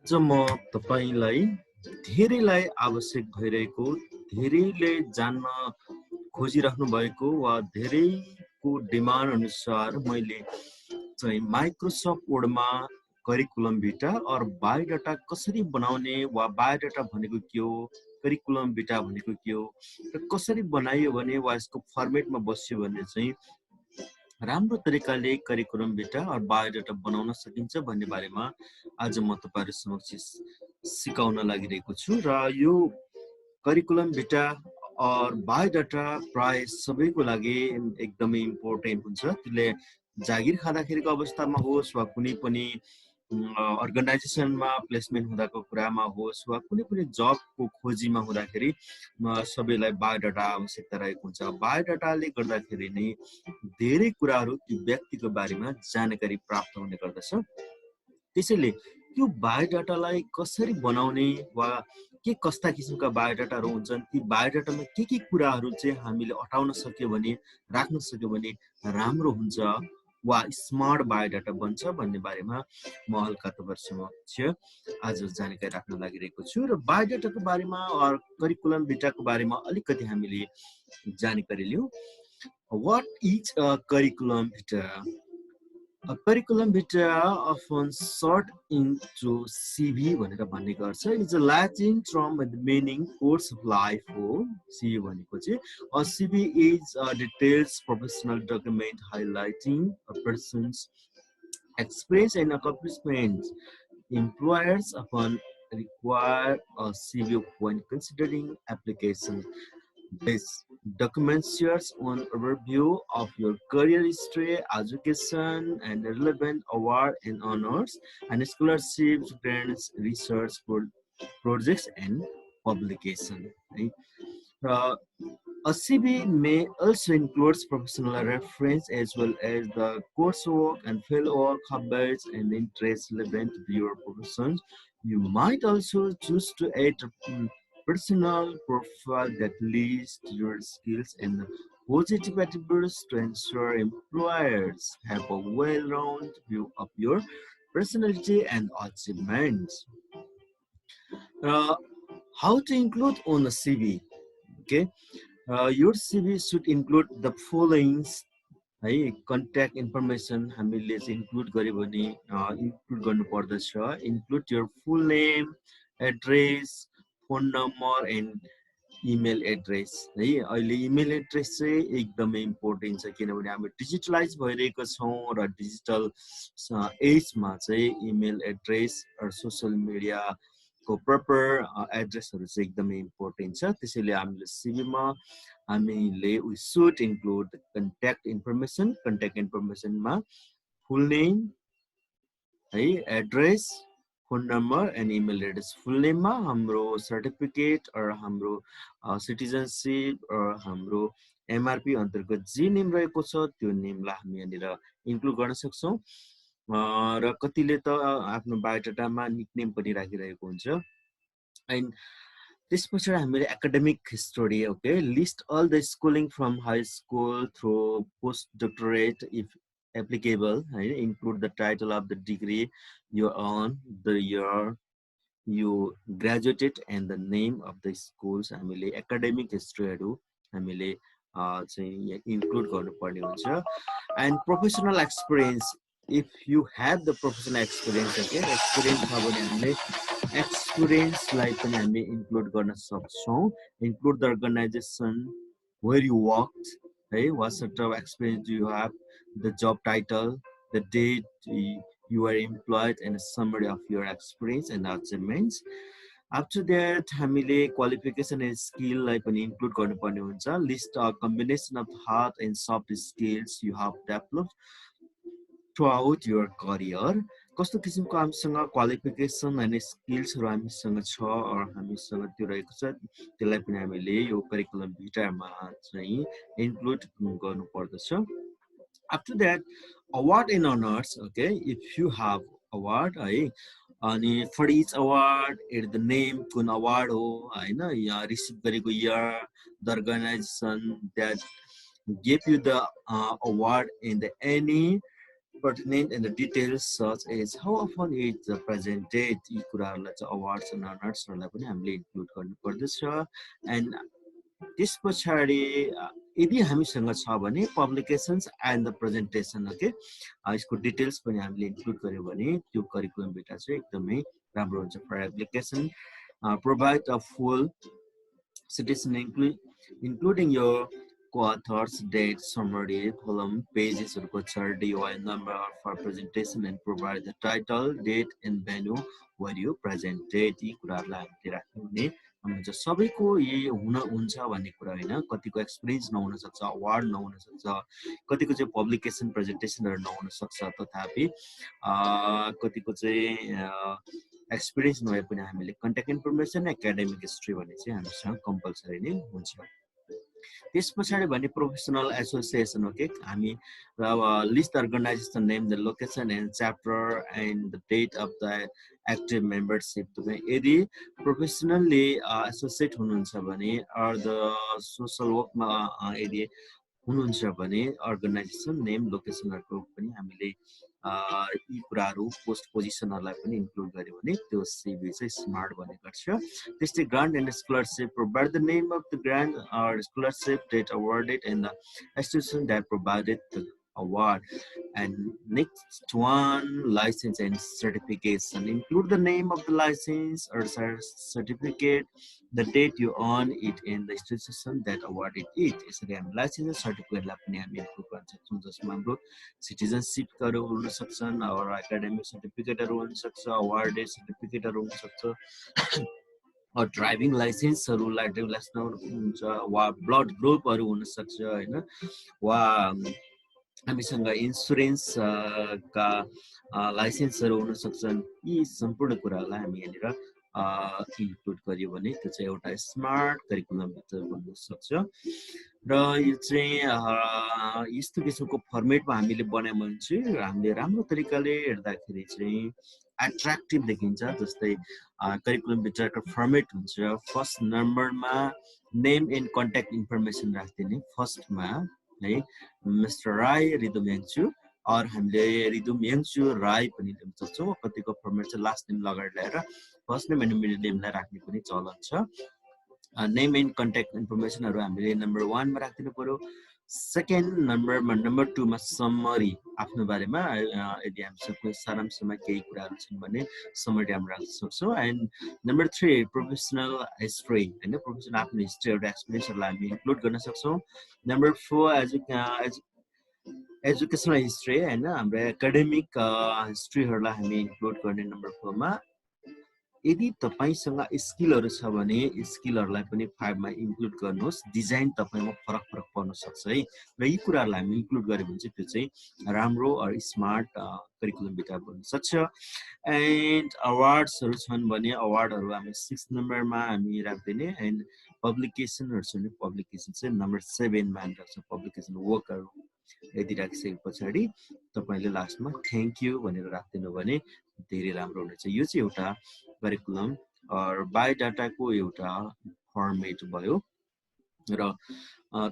आज म तपाईलाई धेरैलाई आवश्यक भइरहेको, धेरैले जान्न खोजिराख्नु भएको वा धेरैको डिमान्ड अनुसार मैले चाहिँ माइक्रोसफ्ट वर्डमा करिकुलम भिटा और बायोडाटा कसरी बनाउने वा बायोडाटा भनेको के हो, करिकुलम भिटा भनेको के हो र कसरी बनाइयो भने वा यसको फर्मेटमा बस्यो भने चाहिँ राम्रो तरिकाले करिकुलम भिटा और बायोडाटा बनाउन सकिन्छ भन्ने बारेमा आज म तपाईहरु समक्ष सिकाउन लागिरहेको छु र यो करिकुलम भिटा और बायोडाटा प्राय सबैको लागि एकदमै इम्पोर्टेन्ट हुन्छ। त्यसले जागिर खाँदाखेरिको अवस्थामा होस् वा कुनै पनि अर्गनाइजेसनमा प्लेसमेन्ट हुँदाको कुरामा होस् वा कुनै पनि जबको खोजीमा हुँदाखेरि सबैलाई बायोडाटा आवश्यकता रहेको हुन्छ। बायोडाटाले गर्दाखेरि नै धेरै कुराहरू त्यो व्यक्तिको बारेमा जानकारी प्राप्त हुने गर्दछ। त्यसैले त्यो बायोडाटालाई कसरी बनाउने वा के कस्ता किसिमका बायोडाटाहरू हुन्छन्, ती बायोडाटामा के कुराहरू चाहिँ हामीले अटाउन सक्यो भने, राख्न सक्यो भने राम्रो हुन्छ वा स्मार्ट बायोडाटा बन्छ भन्ने बारेमा म हल्का तपाईहरु समक्ष आज जानकारी राख्न लागिरहेको छु र बायोडाटाको बारेमा करिकुलम भिटाको बारेमा अलिकति हामीले जानकारी लियौँ। What is a curriculum vitae? A curriculum vitae, often short into CV भनेर भन्ने गर्छ. It's a Latin term with the meaning course of life हो CV भनेको चाहिँ. A CV is a detailed professional document highlighting a person's experience and accomplishments. Employers often require a CV when considering applications. This document shares an overview of your career history, education, and relevant award and honors, and scholarships, grants, research projects, and publication. Right? Uh, a CV may also include professional reference as well as the coursework and fieldwork, habits, and interests relevant to your profession. You might also choose to add a personal profile that lists your skills and positive attributes to ensure employers have a well-rounded view of your personality and achievements. Uh, how to include on a CV? Okay, your CV should include the following है contact information हामीले चाहिँ include गर्यो भने include गर्नुपर्दछ include your full name, address, phone number and email address है। अहिले email address चाहिँ एकदमै इम्पोर्टेन्ट छ किनभने हामी डिजिटलाइज भइरहेको छौँ र डिजिटल एजमा चाहिँ इमेल एड्रेस र सोसियल मिडिया को प्रपर एड्रेसहरू चाहिँ एकदमै इम्पोर्टेन्ट छ। त्यसैले हामीले सिभीमा हामीले वी सुड इन्क्लुड कन्ट्याक्ट इन्फर्मेसनमा फुल नेम है, address, phone number and email address. Full नेममा हाम्रो सर्टिफिकेट हाम्रो सिटिजनसिप हाम्रो एमआरपी अन्तर्गत जे नेम रहेको छ त्यो नेमलाई हामी यहाँनिर इन्क्लुड गर्न सक्छौँ र कतिले त आफ्नो बायोडाटामा निकनेम पनि राखिरहेको हुन्छ। एन्ड this पछाडि हामीले academic history, okay, list all the schooling from high school through postdoctorate if applicable, right? Include the title of the degree you earn, the year you graduated, and the name of the schools. हामीले academic historyहरू हामीले चाहिँ include गर्नुपर्ने हुन्छ। And professional experience, if you have the professional experience, okay, experience छ भने हामीले एक्सपिरियन्सलाई पनि हामी इन्क्लुड गर्न सक्छौँ। Include the organisation where you work है, what sort of experience you have, the job title, the date you are employed and summary of your experience and achievements. After that हामीले qualification and स्किललाई पनि include गर्नुपर्ने हुन्छ। List a combination of hard and soft skills you have developed throughout your career. कस्तो किसिमको हामीसँग qualification and स्किल्सहरू हामीसँग छ हामीसँग त्यो रहेको छ त्यसलाई पनि हामीले यो करिकुलम भिटामा चाहिँ इन्क्लुड गर्नुपर्दछ। After that award and honours, okay, if you have award है, अनि for each award at the name कुन अवार्ड हो होइन, यहाँ रिसिभ गरेको year, the organization that give you the award in the any pertinent and the details such as how often it presented यी कुराहरूलाई चाहिँ अवार्ड्स एन्ड अनर्सहरूलाई पनि हामीले इन्क्लुड गर्नुपर्दछ एन्ड त्यस पछाडि यदि हामीसँग छ भने publications and the presentation okay यसको डिटेल्स पनि हामीले इन्क्लुड गर्यो भने त्यो करिकुलमभित्र चाहिँ एकदमै राम्रो हुन्छ for application provide a full citation including your co-authors, date, summary, column, pages, picture, DOI number for presentation and provide the title, date and venue where you presented. यी कुराहरुलाई हामीले राख्नु हुने हुन्छ सबैको यही हुन्छ भन्ने कुरा हैन कतिको एक्सपिरियन्स नहुन सक्छ अवार्ड नहुन सक्छ कतिको चाहिँ पब्लिकेसन प्रेजेन्टेसनहरु नहुन सक्छ तथापि कतिको चाहिँ एक्सपिरियन्स नभए पनि हामीले कन्ट्याक्ट इन्फर्मेसन एकाडेमिक हिस्ट्री भन्ने चाहिँ हामीसँग कम्पलसरी नै हुन्छ त्यस पछाडि भने प्रोफेसनल एसोसिएसन ओके हामी list organization name the location and chapter and the date of the active membership यदि प्रोफेसनल्ली एसोसिएट हुनुहुन्छ भने अर द सोसल वर्कमा यदि हुनुहुन्छ भने अर्गनाइजेसन नेम लोकेसनहरुको पनि हामीले यी कुराहरु पोस्ट पोजिसनहरुलाई पनि इन्क्लुड गर्यो भने त्यो सिभी चाहिँ स्मार्ट बन्ने गर्छ त्यस्तै grant and scholarship provide the name of the grant or scholarship date awarded and the institution that provided the award and next one license and certification include the name of the license or certificate the date you earn it and the institution that awarded it यसरी हामी licence सर्टिफिकेटलाई पनि हामी include गर्न सक्छौं जसमा हाम्रो सिटिजनशिपहरु हुन सक्छन् और एकाडेमिक सर्टिफिकेटहरु हुन सक्छ अवार्डेड सर्टिफिकेटहरु हुन सक्छ ड्राइभिङ लाइसेन्सहरुलाई ड्राइभिङ हुन्छ वा ब्लड ग्रुपहरु हुन सक्छ हैन वा हामीसँग इन्स्योरेन्स का लाइसेन्सहरु हुन सक्छन् यी सम्पूर्ण कुराहरुलाई हामी यहाँनिर इन्क्लुड गरियो भने त्यो चाहिँ एउटा स्मार्ट करिकुलम भित्र बन्न सक्छ र यो चाहिँ यस्तो किसिमको फर्मेटमा हामीले बनायौं भने चाहिँ हामीले राम्रो तरिकाले हेर्दाखेरि चाहिँ एट्र्याक्टिभ देखिन्छ जस्तै करिकुलम भित्रको फर्मेट हुन्छ फर्स्ट नम्बरमा नेम एन्ड कन्ट्याक्ट इन्फर्मेसन राख्दिने फर्स्टमा है मिस्टर राई रिदुम याङचु और हामीले रिदुम याङचु राई पनि दिन सक्छौं कतिको फर्मेट चाहिँ लास्ट नेम लगाएर ल्याएर फर्स्ट नेम एन्ड मिडल नेमलाई राख्ने पनि चलन छ नेम एन्ड कन्ट्याक्ट इन्फर्मेसनहरु हामीले नम्बर 1 मा राख्दिनु पर्यो सेकेन्ड नम्बरमा नम्बर 2 मा समरी आफ्नो बारेमा यदि हामीसँग सारांशमा केही कुराहरु छन् भने समरी हामी राख्न सक्छौं एन्ड नम्बर 3 प्रोफेसनल हिस्ट्री हैन प्रोफेसनल आफ्नो हिस्ट्री र एक्सपीरियन्सहरुलाई हामी इन्क्लुड गर्न सक्छौं नम्बर 4 एजुकेसनल हिस्ट्री हैन हाम्रो एकाडेमिक हिस्ट्रीहरुलाई हामी इन्क्लुड गर्ने नम्बर 4 मा यदि तपाईसँग स्किलहरु छ भने स्किलहरुलाई पनि 5 मा इन्क्लुड गर्नुहोस् डिजाइन तपाईमा फरक पर्न सक्छ है र यी कुराहरुलाई हामी इन्क्लुड गर्यो भने चाहिँ त्यो चाहिँ राम्रो और स्मार्ट करिकुलम भित्र बन्न सक्छ एन्ड अवार्ड्सहरु छन् भने अवार्डहरु हामी 6 नम्बरमा हामी राख्दिने एन्ड पब्लिकेसनहरु छन् पब्लिकेसन चाहिँ नम्बर 7 मा हामी राख्छौं पब्लिकेसन वर्कहरु यदि राखिसके पछाडी तपाईले लास्टमा थ्यांक यू भनेर राख्दिनु भने धेरै राम्रो हुनेछ यो चाहिँ एउटा करिकुलम और बायोडाटाको एउटा फर्मेट भयो र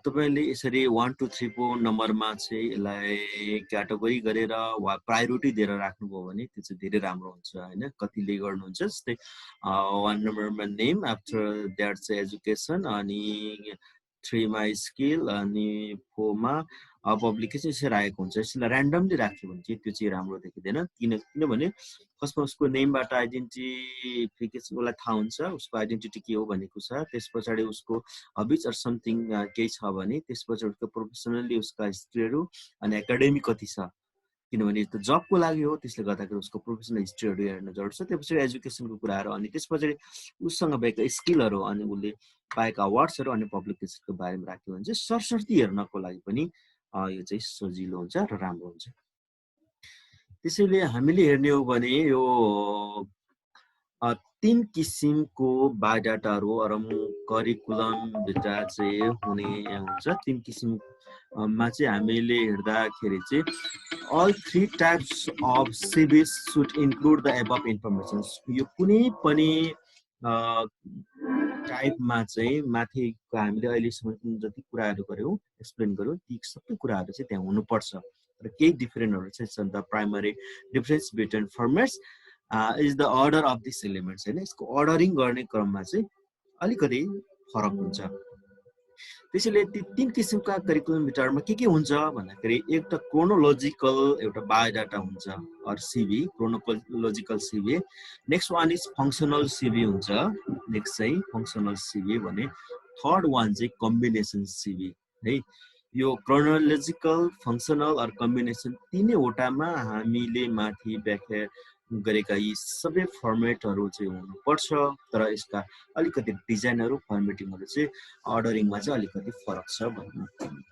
तपाईले यसरी 1 2 3 को नम्बरमा चाहिँ यसलाई क्याटेगोरी गरेर वा प्रायोरिटी दिएर राख्नुभयो भने त्यो चाहिँ धेरै राम्रो हुन्छ हैन कतिले गर्नुहुन्छ जस्तै 1 नम्बरमा नेम आफ्टर दैट चाहिँ एजुकेसन अनि 3 मा स्किल अनि 4 मा पब्लिकेसन यसरी राखेको हुन्छ यसलाई र्यान्डमली राख्यो भने चाहिँ त्यो चाहिँ राम्रो देखिदैन किनभने फर्स्टमा उसको नेमबाट आइडेन्टिफिकेसनलाई थाहा हुन्छ उसको आइडेन्टिटी के हो भनेको छ त्यसपछि उसको हबिज अर समथिङ केही छ भने त्यसपछि उसको प्रोफेसनली उसका हिस्ट्रीहरु अनि एकाडेमिक कति छ किनभने त्यो जबको लागि हो त्यसले गर्दाखेरि उसको प्रोफेसनल हिस्ट्रीहरु हेर्न जरुरी छ त्यसपछि एजुकेसनको कुराहरु अनि त्यसपछि उसँग भएका स्किलहरु अनि उले पाएका अवार्ड्सहरु अनि पब्लिकेसनको बारेमा राख्यो भने चाहिँ सरसर्ती हेर्नको लागि पनि यो चाहिँ सजिलो हुन्छ र राम्रो हुन्छ त्यसैले हामीले हेर्ने हो भने यो 3 किसिमको बायोडाटाहरु अरम करिकुलम भित्र चाहिँ हुने हुन्छ 3 किसिममा चाहिँ हामीले हेर्दाखेरि चाहिँ all 3 types of CVs should include the above information यो कुनै पनि टाइपमा चाहिँ माथिको हामीले अहिले सम्म जति कुराहरु गर्यौं एक्सप्लेन गर्यौं ती सबै कुराहरु चाहिँ त्यहाँ हुनु पर्छ तर केही डिफरेन्टहरू चाहिँ छन्। The primary difference between formats is the order of this elements होइन, यसको अर्डरिङ गर्ने क्रममा चाहिँ अलिकति फरक हुन्छ। त्यसैले ती 3 किसिमका करिकुलम मिटरमा के हुन्छ भन्दाखेरि एक त क्रोनोलोजिकल एउटा बायोडाटा हुन्छ or CV, chronological CV. Next one is functional CV हुन्छ, नेक्स्ट चाहिँ फङ्सनल सिभी भने थर्ड वान चाहिँ कम्बिनेसन सिभी है। यो क्रोनोलोजिकल, फङ्सनल अर कम्बिनेसन तीनैवटामा हामीले माथि व्याख्या गरेका यी सबै फर्मेटहरू चाहिँ हुनुपर्छ, तर यसका अलिकति डिजाइनहरू फर्मेटिङहरू चाहिँ अर्डरिङमा चाहिँ अलिकति फरक छ भन्न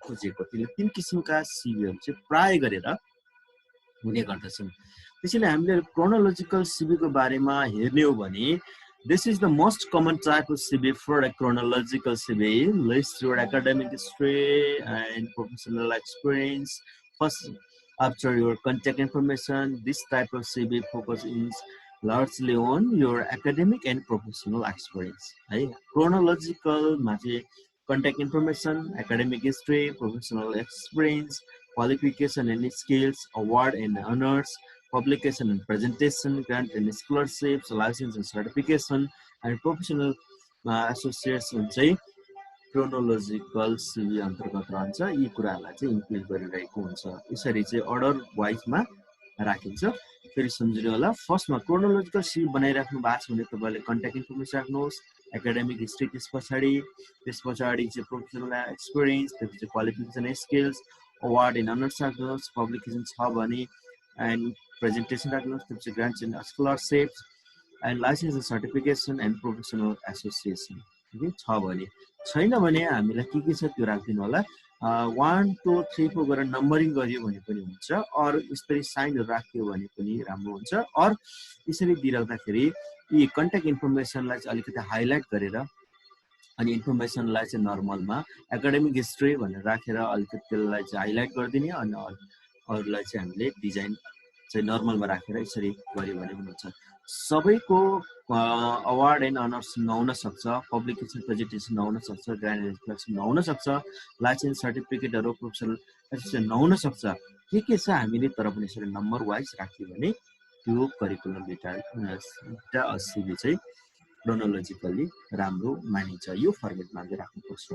खोजेको। त्यसले 3 किसिमका सिभीहरू चाहिँ प्राय गरेर हुने गर्दछन्। त्यसैले हामीले क्रोनोलोजिकल सिभीको बारेमा हेर्ने हो भने this is the most common type of CV for a chronological CV. List your academic history and professional experience. First, after your contact information, this type of CV focuses largely on your academic and professional experience. Right? Chronological contact information, academic history, professional experience, qualification and skills, award and honors, publication and presentation, grant and scholarships, license and certification, and professional association चाहिँ chronological CV अन्तर्गत रहन्छ। यी कुराहरूलाई चाहिँ include गरिरहेको हुन्छ। यसरी चाहिँ अर्डर वाइजमा राखिन्छ। फेरि सम्झिनु होला, फर्स्टमा क्रोनोलोजिकल सिभी बनाइराख्नु भएको छ भने तपाईँले कन्ट्याक्ट इन्फर्मेसन राख्नुहोस्, एकाडेमिक हिस्ट्री त्यस पछाडि चाहिँ प्रोफेसनल एक्सपिरियन्स, त्यसपछि qualification and skills, award and honours राख्नुहोस्, पब्लिकेसन छ भने एन्ड प्रेजेन्टेसन राख्नुहोस्, त्यसपछि grants and scholarships and licence and certification and professional association छ भने। छैन भने हामीलाई के छ त्यो राखिदिनु होला। 1 2 3 4 गरेर नम्बरिङ गरियो भने पनि हुन्छ, अरू यसरी साइनहरू राखियो भने पनि राम्रो हुन्छ। अरू यसरी दिइराख्दाखेरि यी कन्ट्याक्ट इन्फर्मेसनलाई चाहिँ अलिकति हाइलाइट गरेर अनि इन्फर्मेसनलाई चाहिँ नर्मलमा एकाडेमिक हिस्ट्री भनेर राखेर अलिकति त्यसलाई चाहिँ हाइलाइट गरिदिने, अनि अरूलाई चाहिँ हामीले डिजाइन चाहिँ नर्मलमा राखेर यसरी गऱ्यो भने पनि हुन्छ। सबैको अवार्ड एन्ड अनर्स नहुन सक्छ, पब्लिकेसन प्रेजेन्टेसन नहुन सक्छ, ग्रान्ड एन्ड स्कलरसिप नहुन सक्छ, लाइसेन्स सर्टिफिकेटहरू प्रोफेसनल एसोसिएसन नहुन सक्छ। के छ हामीले तर पनि यसरी नम्बर वाइज राख्यो भने त्यो करिकुलम डेटा सिभी चाहिँ क्रोनोलोजिकली राम्रो मानिन्छ। यो फर्मेटमा हामीले राख्नुपर्छ।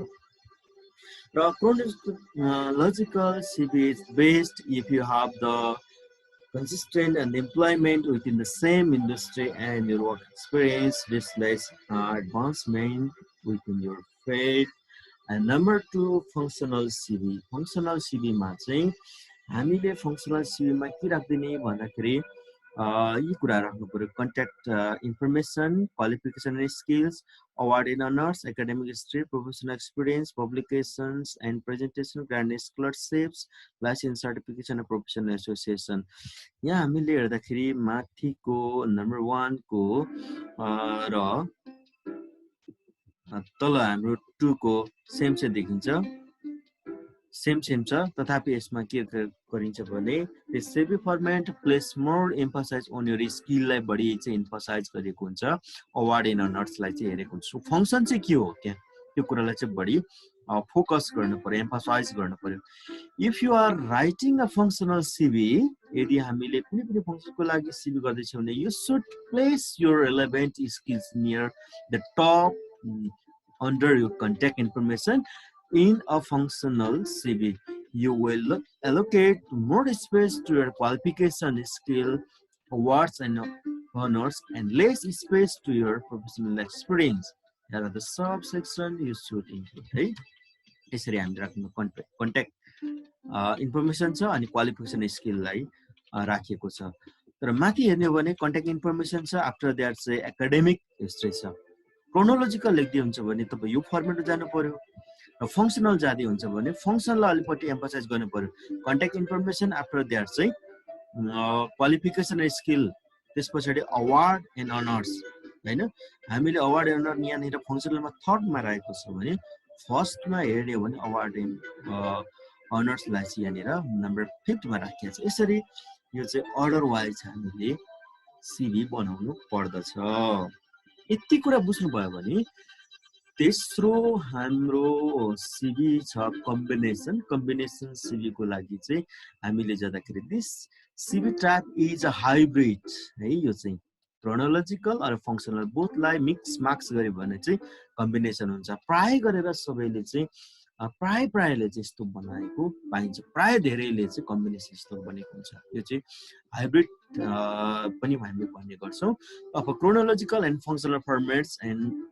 र chronological CV is based if you have the consistent and employment within the same industry and your work experience displays advancement within your field. And number 2, functional CV. Functional CV मा चाहिँ हामीले functional CV मा के राख्दिने भन्दाखेरि यी कुरा राख्नु पर्यो। Contact information, qualification and skills, award and honours, academic history, professional experience, publications and presentation, grand and scholarships, licence certification and professional association. यहाँ हामीले हेर्दाखेरि माथिको नम्बर 1 को र तल हाम्रो 2 को सेम चाहिँ देखिन्छ, सेम छ। तथापि यसमा के गरिन्छ भने this CV format place more emphasise on your स्किललाई बढी चाहिँ एम्फसाइज गरेको हुन्छ, अवार्ड एन्ड अनर्सलाई चाहिँ हेरेको हुन्छ। फङ्सन चाहिँ के हो त्यहाँ त्यो कुरालाई चाहिँ बढी फोकस गर्नु पर्यो, एम्फसाइज गर्नु पर्यो। If you are writing a functional CV, यदि हामीले कुनै पनि फङ्सनको लागि सिभी गर्दैछौँ भने you should place your relevant skills near the top under your contact information. In a functional CV, you will allocate more space to your qualification, skill, awards and honors, and less space to your professional experience. Here are the subsection you should include. Right? यसरी हामी राख्नु contact information छ अनि qualification स्किललाई राखिएको छ। तर माथि हेर्ने हो भने कन्ट्याक्ट इन्फर्मेसन छ, आफ्टर द्याट चाहिँ एकाडेमिक हिस्ट्री छ। क्रोनोलोजिकल लेख्दै हुन्छ भने तपाईँ यो फर्मेटमा जानु पर्यो, र फङ्सनल जाँदै हुन्छ भने फङ्सनलाई अलिकति एम्फसाइज गर्नु पर्यो। कन्ट्याक्ट इन्फर्मेसन आफ्टर द्याट चाहिँ क्वालिफिकेसन र स्किल, त्यस पछाडि अवार्ड एन्ड अनर्स होइन। हामीले अवार्ड एन्ड अनर यहाँनिर फङ्सनलमा थर्डमा राखेको छ भने फर्स्टमा हेर्ने हो भने अवार्ड एन्ड अनर्सलाई चाहिँ यहाँनिर नम्बर 5 मा राखिएको छ। यसरी यो चाहिँ अर्डर वाइज हामीले सिभी बनाउनु पर्दछ। यति कुरा बुझ्नुभयो भने तेस्रो हाम्रो सिभी छ कम्बिनेसन सिभी को लागि चाहिँ हामीले जाँदाखेरि this CV type is a hybrid है। यो चाहिँ क्रोनोलोजिकल र फङ्सनल बोथलाई मिक्स मार्क्स गऱ्यो भने चाहिँ कम्बिनेसन हुन्छ। प्राय गरेर सबैले चाहिँ प्रायले चाहिँ यस्तो बनाएको पाइन्छ, प्राय धेरैले चाहिँ कम्बिनेसन यस्तो बनेको हुन्छ। यो चाहिँ हाइब्रिड पनि हामीले भन्ने गर्छौँ। अब chronological and functional formats and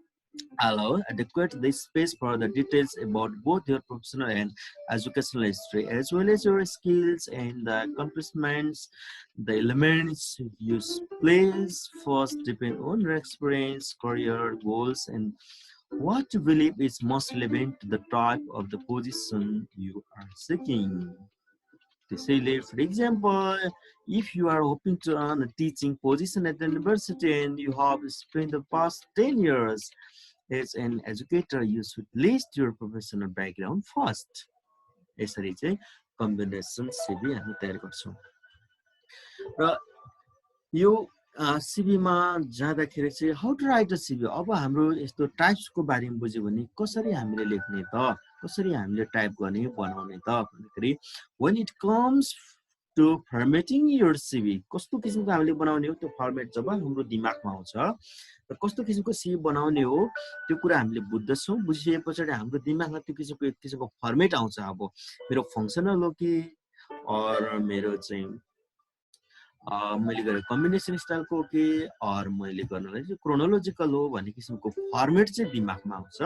allow adequate this space for the details about both your professional and educational history, as well as your skills and the accomplishments. The elements you place first depend on your experience, career goals, and what you believe is most relevant to the type of the position you are seeking. For example, if you are hoping to earn a teaching position at the university and you have spent the past 10 years as an educator, you should list your professional background first. यसरी चाहिँ combination CV हामी तयार गर्छौँ। र यो सिभीमा जाँदाखेरि चाहिँ how to write a CV. अब हाम्रो यस्तो टाइप्सको बारेमा बुझ्यो भने कसरी हामीले लेख्ने त, कसरी हामीले टाइप गर्ने बनाउने त भन्दाखेरि when it comes to formatting your CV, कस्तो किसिमको हामीले बनाउने हो त्यो फर्मेट जब हाम्रो दिमागमा आउँछ र कस्तो किसिमको सिभी बनाउने हो त्यो कुरा हामीले बुझ्दछौँ। बुझिसके पछाडि हाम्रो दिमागमा त्यो किसिमको एक किसिमको फर्मेट आउँछ। अब मेरो फङ्सनल हो कि और मेरो चाहिँ मैले गरेको कम्बिनेसन स्टाइलको हो कि और मैले गर्नलाई चाहिँ क्रोनोलोजिकल हो भन्ने किसिमको फर्मेट चाहिँ दिमागमा आउँछ।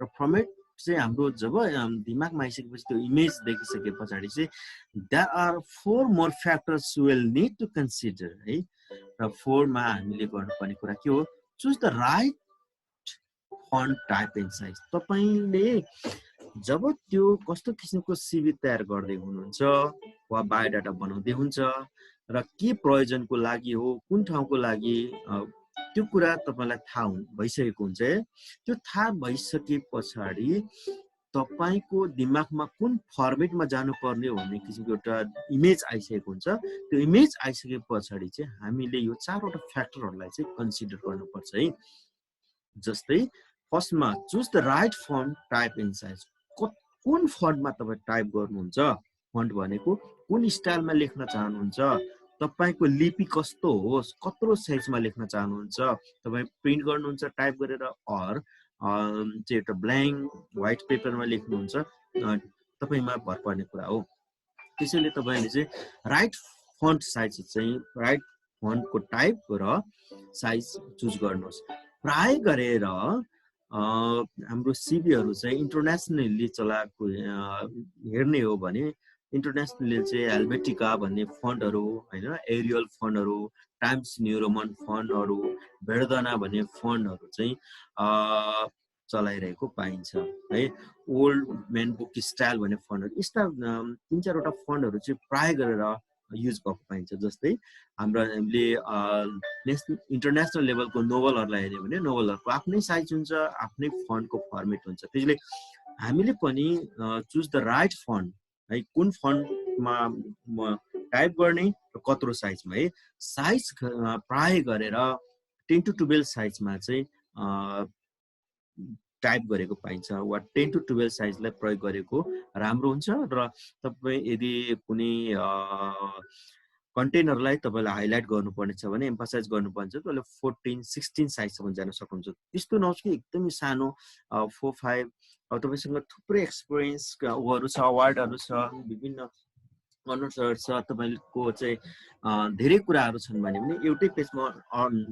र फर्मेट चाहिँ हाम्रो जब दिमागमा आइसकेपछि त्यो इमेज देखिसके पछाडि चाहिँ there are 4 more factors will need to consider है। र 4 मा हामीले गर्नुपर्ने कुरा के हो, choose the right font type and size. तपाईले जब त्यो कस्तो किसिमको सिभी तयार गर्दै हुनुहुन्छ वा बायोडाटा बनाउँदै हुन्छ र के प्रयोजनको लागि हो, कुन ठाउँको लागि, त्यो कुरा तपाईलाई थाहा भइसकेको हुन्छ। त्यो थाहा भइसके पछाडि तपाईको दिमागमा कुन फर्मेटमा जानुपर्ने हो भन्ने किसिमको एउटा इमेज आइसकेको हुन्छ। त्यो इमेज आइसके पछाडि चाहिँ हामीले यो 4 वटा फ्याक्टरहरूलाई चाहिँ कन्सिडर गर्नुपर्छ है। जस्तै फर्स्टमा choose the right font type and size. कुन फन्टमा तपाईँ टाइप गर्नुहुन्छ, फन्ट भनेको कुन स्टाइलमा लेख्न चाहनुहुन्छ, तपाईको लिपि कस्तो होस्, कत्रो साइजमा लेख्न चाहनुहुन्छ, तपाईँ प्रिन्ट गर्नुहुन्छ टाइप गरेर और चाहिँ एउटा ब्ल्याङ्क व्हाइट पेपरमा लेख्नुहुन्छ, तपाईमा भर पर्ने कुरा हो। त्यसैले तपाईले चाहिँ राइट फन्ट साइज चाहिँ राइट फन्टको टाइप र साइज चुज गर्नुहोस्। प्राय गरेर हाम्रो सिभीहरू चाहिँ इन्टरनेसनली चलाएको हेर्ने हो भने इन्टरनेसनली चाहिँ हेल्भेटिका भन्ने फन्टहरू हैन, एरियल फन्टहरू, टाइम्स न्यू रोमन फन्टहरू, भेर्दना भन्ने फन्टहरू चाहिँ चलाइरहेको पाइन्छ है। ओल्ड म्यान बुक स्टाइल भन्ने फन्टहरू, यस्ता 3-4 वटा फन्टहरू चाहिँ प्राय गरेर युज भएको पाइन्छ। जस्तै हामीले इन्टरनेसनल लेभलको नोभलहरूलाई हेर्यो भने नोभलहरूको आफ्नै साइज हुन्छ, आफ्नै फन्टको फर्मेट हुन्छ। त्यसले हामीले पनि चुज द राइट फन्ट है, कुन फन्टमा टाइप गर्ने र कत्रो साइजमा है। साइज प्राय गरेर 10 to 12 साइजमा चाहिँ टाइप गरेको पाइन्छ वा 10 to 12 साइजलाई प्रयोग गरेको राम्रो हुन्छ। र तपाई यदि कुनै कन्टेनरलाई तपाईलाई हाइलाइट गर्नुपर्ने छ भने, एम्फसाइज गर्नुपर्ने छ त्यसले 14-16 साइजसम्म जान सक्नुहुन्छ। त्यस्तो नहोस् कि एकदमै सानो 4-5। अब तपाईसँग थुप्रै एक्सपिरियन्सहरू छ, अवार्डहरू छ, विभिन्न अनुसार छ, तपाईको चाहिँ धेरै कुराहरू छन् भने एउटै पेजमा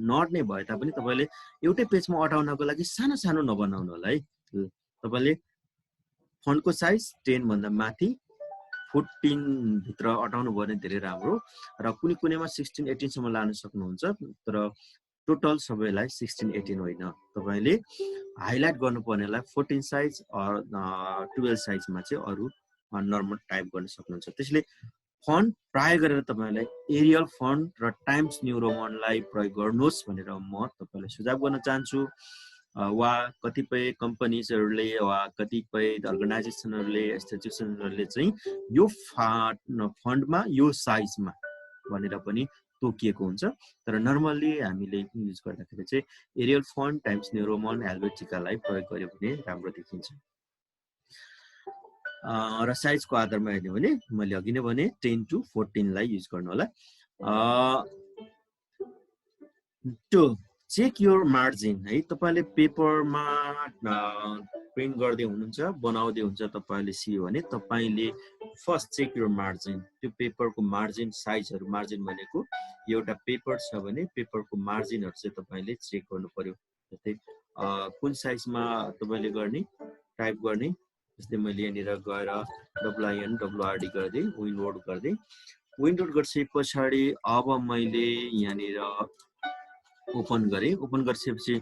नट नै भए तापनि तपाईले एउटै पेजमा अटाउनको लागि सानो सानो नबनाउनु होला है। तपाईले फन्टको साइज 10 भन्दा माथि 14 भित्र अटाउनु भयो भने धेरै राम्रो। र कुनै कुनैमा 16-18 सम्म लान सक्नुहुन्छ, तर टोटल सबैलाई 16-18 होइन। तपाईले हाइलाइट गर्नुपर्नेलाई 14 साइज और 12 साइजमा चाहिँ अरु नर्मल टाइप गर्न सक्नुहुन्छ। त्यसले फन्ट प्राय गरेर तपाईलाई एरियल फन्ट र टाइम्स न्यू रोमनलाई प्रयोग गर्नुहोस् भनेर म तपाईलाई सुझाव गर्न चाहन्छु। वा कतिपय कम्पनीजहरूले वा कतिपय अर्गनाइजेसनहरूले, इन्स्टिट्युसनहरूले चाहिँ यो फन्टमा यो साइजमा भनेर पनि तोकिएको हुन्छ तर नर्मल्ली हामीले युज गर्दाखेरि चाहिँ Arial font Times New Roman हेल्भेटिकालाई प्रयोग गर्यो भने राम्रो देखिन्छ र साइजको आधारमा हेर्ने भने मैले अघि नै भने 10 to 14 लाई युज गर्नु होला to check your margin है तपाईले पेपरमा प्रिन्ट गर्दै हुनुहुन्छ बनाउँदै हुन्छ तपाईले सियो भने तपाईले फर्स्ट चेक योर मार्जिन त्यो पेपरको मार्जिन साइजहरु मार्जिन भनेको एउटा पेपर छ भने पेपरको मार्जिनहरु चाहिँ तपाईले चेक गर्नु पर्यो जस्तै कुन साइजमा तपाईले गर्ने टाइप गर्ने जस्तै मैले यहाँनिर गएर WIN WRD गर्दै विन्डोड गर्दै विन्डोड गरिसकेपछि अब मैले यहाँनिर ओपन गरेँ ओपन गरिसकेपछि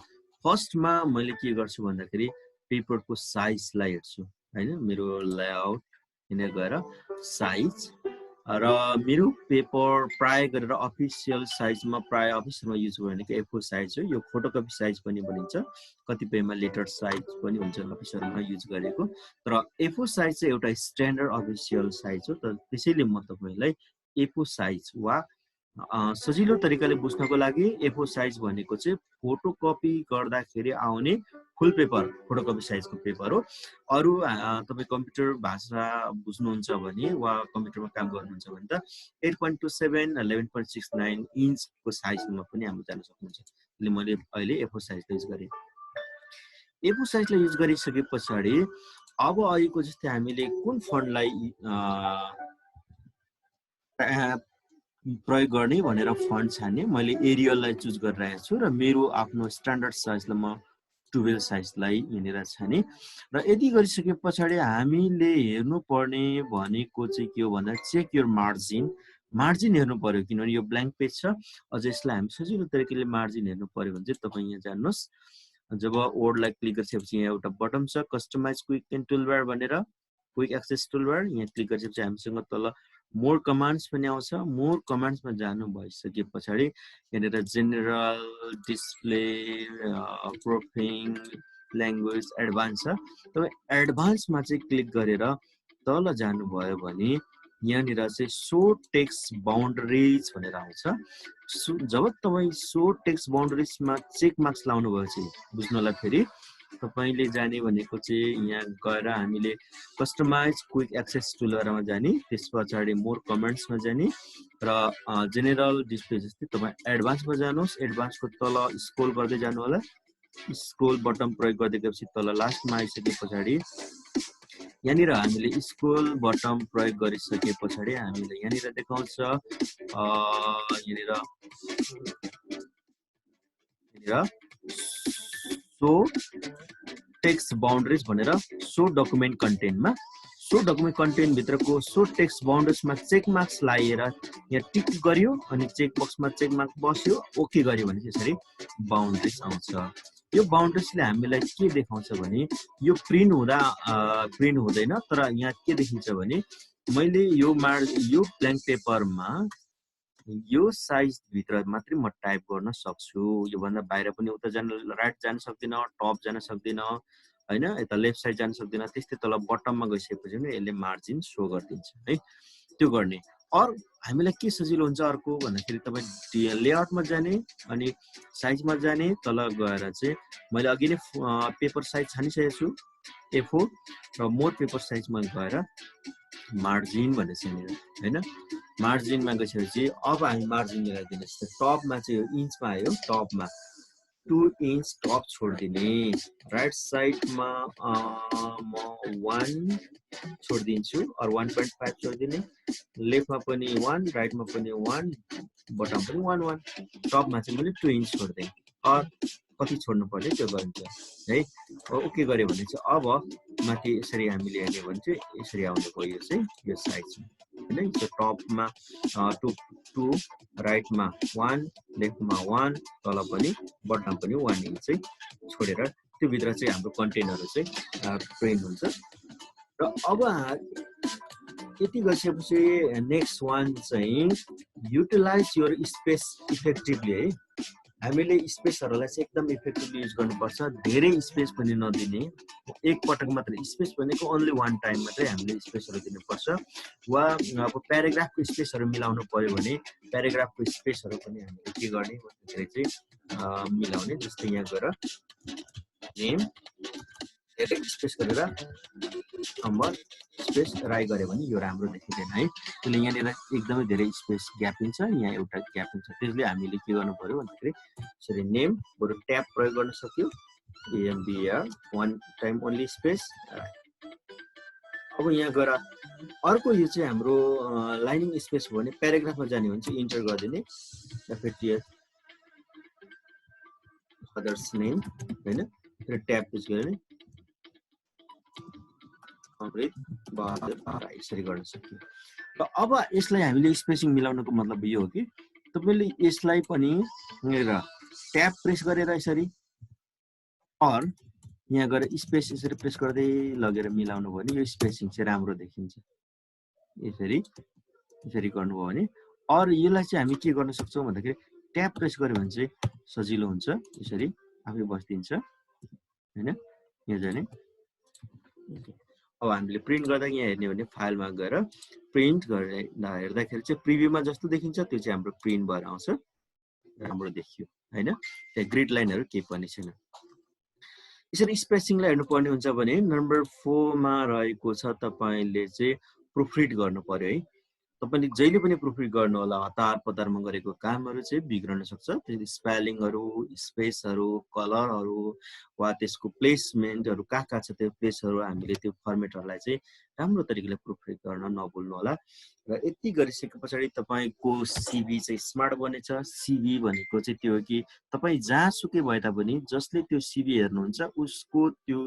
फर्स्टमा मैले के गर्छु भन्दाखेरि पेपरको साइजलाई हेर्छु हैन मेरो लेआउट यहाँनिर गएर साइज र मेरो पेपर प्राय गरेर अफिसियल साइजमा प्राय अफिसमा युज गरेको A4 साइज हो यो फोटोकपी साइज पनि भनिन्छ कतिपयमा लेटर साइज पनि हुन्छ अफिसहरुमा युज गरेको तर A4 साइज चाहिँ एउटा स्ट्यान्डर्ड अफिसियल साइज हो तर त्यसैले म तपाईलाई A4 साइज वा सजिलो तरिकाले बुझ्नको लागि A4 साइज भनेको चाहिँ फोटोकपी गर्दाखेरि आउने फुल पेपर फोटोकपी साइजको पेपर हो अरु तपाई कम्प्युटर भाषा बुझ्नुहुन्छ भने वा कम्प्युटरमा काम गर्नुहुन्छ भने त 8.27 11.69 इन्चको साइजमा पनि हामी जान सक्नुहुन्छ त्यसले मैले अहिले A4 साइज युज गरे A4 साइजलाई युज गरिसकेपछि अब अहिलेको जस्तै हामीले कुन फन्टलाई प्रयोग गर्ने भनेर फन्ट छान्ने मैले एरियललाई चुज गरिरहेको छु र मेरो आफ्नो स्ट्यान्डर्ड साइजलाई म 12 साइजलाई यहाँनिर छाने र यदि गरिसकेपछि हामीले हेर्नु पर्ने भनेको चाहिँ के हो भन्दा चेक योर मार्जिन हेर्नु पर्यो किनभने यो ब्ल्याङ्क पेज छ अझ यसलाई हामी सजिलो तरिकाले मार्जिन हेर्नु पर्यो भने चाहिँ तपाई यहाँ जान्नुस् जब वर्डलाई क्लिक गरिसकेपछि यहाँ एउटा बटन छ कस्टमाइज क्विक एन्ड टुलबार भनेर क्विक एक्सेस टुलबार यहाँ क्लिक गरिसकेपछि हामीसँग तल मोर कमान्ड्स पनि आउँछ मोर कमान्ड्समा जानु भइसकेपछि यहाँनिर general display grouping language advance छ तपाई एडभान्समा चाहिँ क्लिक गरेर तल जानु भयो भने यहाँनिर चाहिँ शो टेक्स्ट बाउन्डरिज भनेर आउँछ जब तपाई शो टेक्स्ट बाउन्डरिजमा चेक मार्क्स लाउनु भएपछि बुझ्नलाई फेरि तपाईले जाने भनेको चाहिँ यहाँ गएर हामीले कस्टमाइज क्विक एक्सेस टुलबारमा जाने त्यसपछि मोर कमेन्ट्समा जाने र जेनरल डिस्प्ले जस्तै तपाई एडभान्समा जानुस् एडभान्सको तल स्क्रोल गर्दै जानु होला स्क्रोल बटन प्रयोग गर्दै गएपछि तल लास्टमा आइसकेपछि यहाँनिर हामीले स्क्रोल बटन प्रयोग गरिसकेपछि हामीले यहाँनिर देखाउँछ यहाँनिर सो टेक्स्ट बाउन्डरिज भनेर सो डकुमेन्ट कन्टेन्टमा सो डकुमेन्ट कन्टेन्ट भित्रको सो टेक्स्ट बाउन्डरिजमा चेक मार्क्स लाएर यहाँ टिक गर्यो अनि चेक बक्समा चेक मार्क बस्यो ओके गर्यो भने त्यसरी बाउन्डरिज आउँछ यो बाउन्डरिजले हामीलाई के देखाउँछ भने यो प्रिन्ट हुँदैन तर यहाँ के देखिन्छ भने मैले यो ब्ल्याङ्क पेपरमा यो साइज भित्र मात्रै म टाइप गर्न सक्छु यो भन्दा बाहिर पनि उता जान राइट जान सक्दिन टप जान सक्दिन हैन यता लेफ्ट साइड जान सक्दिन त्यस्तै तल बटममा गइसकेपछि पनि यसले मार्जिन शो गरिदिन्छ है त्यो गर्ने और हामीलाई के सजिलो हुन्छ अर्को भन्दाखेरि तपाई लेआउटमा जाने अनि साइजमा जाने तल गएर चाहिँ मैले अघि नै पेपर साइज छानिसकेको छु A4 र मोर पेपर साइजमा गएर मार्जिन भन्ने छ हैन मार्जिनमा गएपछि अब हामी मार्जिन मिलाइदिने टपमा चाहिँ इन्चमा आयो टपमा 2 इंच टप छोडिदिने राइट साइडमा म 1 छोडिदिन्छु और 1.5 छोडिदिने लेफ्टमा पनि 1 राइटमा पनि 1 बटम पनि 1 टपमा चाहिँ मैले 2 इंच छोड्दिए और कति छोड्नु पर्ने त्यो गरिन्छ है ओके गरे भने चाहिँ अब माथि यसरी हामीले हेर्ने भने चाहिँ यसरी आउने भयो चाहिँ यो साइज हैन यो टपमा 2 राइटमा 1 लेफ्टमा 1 तल पनि बटम पनि 1 इंच चाहिँ छोडेर त्यो भित्र चाहिँ हाम्रो कन्टेन्टहरु चाहिँ प्रिन्ट हुन्छ र अब यति गरिसकेपछि नेक्स्ट वान चाहिँ युटिलाइज योर स्पेस इफेक्टिभली है हामीले स्पेसहरूलाई चाहिँ एकदम इफेक्टिभली युज गर्नुपर्छ। धेरै स्पेस पनि नदिने, एक पटक मात्र स्पेस भनेको ओन्ली वान टाइम मात्रै हामीले स्पेसहरू दिनुपर्छ। वा अब प्याराग्राफको स्पेसहरू मिलाउनु पर्यो भने प्याराग्राफको स्पेसहरू पनि हामीले के गर्ने भन्दाखेरि चाहिँ मिलाउने। जस्तै यहाँ गएर नेम धेरै स्पेस गरेर नम्बर स्पेस राई गऱ्यो भने यो राम्रो देखिँदैन है। त्यसले यहाँनिर एकदमै धेरै स्पेस ग्यापिन्छ, यहाँ एउटा ग्यापिन्छ। त्यसले हामीले के गर्नु पर्यो भन्दाखेरि यसरी नेम बरु ट्याब प्रयोग गर्न सक्यो, एएमबिआर वान टाइम ओन्ली स्पेस। अब यहाँ गएर अर्को यो चाहिँ हाम्रो लाइनिङ स्पेस हो भने प्याराग्राफमा जाने भने चाहिँ इन्टर गरिदिने एफएटीएस अदर्स नेम हैन, ट्याब युज गर्ने यसरी गर्न सकियो। र अब यसलाई हामीले स्पेसिङ मिलाउनको मतलब यो हो कि तपाईले यसलाई पनि ट्याब प्रेस गरेर यसरी अर यहाँ गएर स्पेस यसरी प्रेस गर्दै लगेर मिलाउनु भयो भने यो स्पेसिङ चाहिँ राम्रो देखिन्छ। यसरी गर्नुभयो भने अर यसलाई चाहिँ हामी के गर्न सक्छौँ भन्दाखेरि ट्याब प्रेस गर्यो भने चाहिँ सजिलो हुन्छ। यसरी आफै बस्दिन्छ हैन, यहाँ जाने। अब हामीले प्रिन्ट गर्दा यहाँ हेर्ने भने फाइलमा गएर प्रिन्ट गरेर हेर्दाखेरि चाहिँ प्रिभ्यूमा जस्तो देखिन्छ त्यो चाहिँ हाम्रो प्रिन्ट भएर आउँछ, राम्रो देखियो हैन। त्यहाँ ग्रिड लाइनहरु केही पनि छैन। यसरी स्पेसिङलाई हेर्नुपर्ने हुन्छ भने नम्बर 4 मा रहेको छ तपाईले चाहिँ प्रुफरिड गर्नु पर्यो है। तपाईले जहिले पनि प्रुफरिड गर्नु होला। हतार पतारमा गरेको कामहरु चाहिँ बिग्रन सक्छ। त्यसले स्पेलिङहरु, स्पेसहरु, कलरहरु वा त्यसको प्लेसमेन्टहरु कहाँ छ त्यो प्लेसहरु हामीले त्यो फर्मेटहरुलाई चाहिँ राम्रो तरिकाले प्रुफरिड गर्न नभुल्नु होला। र यति गरिसकेपछि तपाईको सीवी चाहिँ स्मार्ट बनेछ। सीवी भनेको चाहिँ त्यो हो कि तपाई जहाँसुकै भए तापनि जसले त्यो सीवी हेर्नुहुन्छ उसको त्यो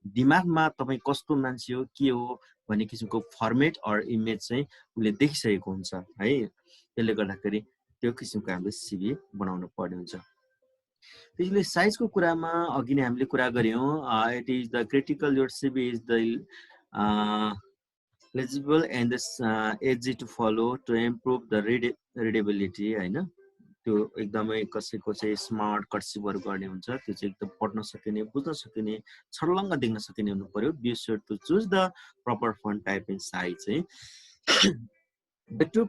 दिमागमा तपाई कस्तो मान्छे हो, के हो भन्ने किसिमको फर्मेट अर इमेज चाहिँ उले देखिसकेको हुन्छ है। त्यसले गर्दाखेरि त्यो किसिमको हामीले सीवी बनाउनु पर्ने हुन्छ। त्यसैले साइजको कुरामा अघि नै हामीले कुरा गर्यौं, it is the critical your CV is the legible and this easy to follow to improve the readability हैन। त्यो एकदमै कसैको चाहिँ स्मार्ट कर्सिभर गर्ने हुन्छ, त्यो चाहिँ एकदम पढ्न सकिने, बुझ्न सकिने, छर्लङ्ग देख्न सकिने हुनु पर्यो। Be sure to choose the proper font type and size है। The two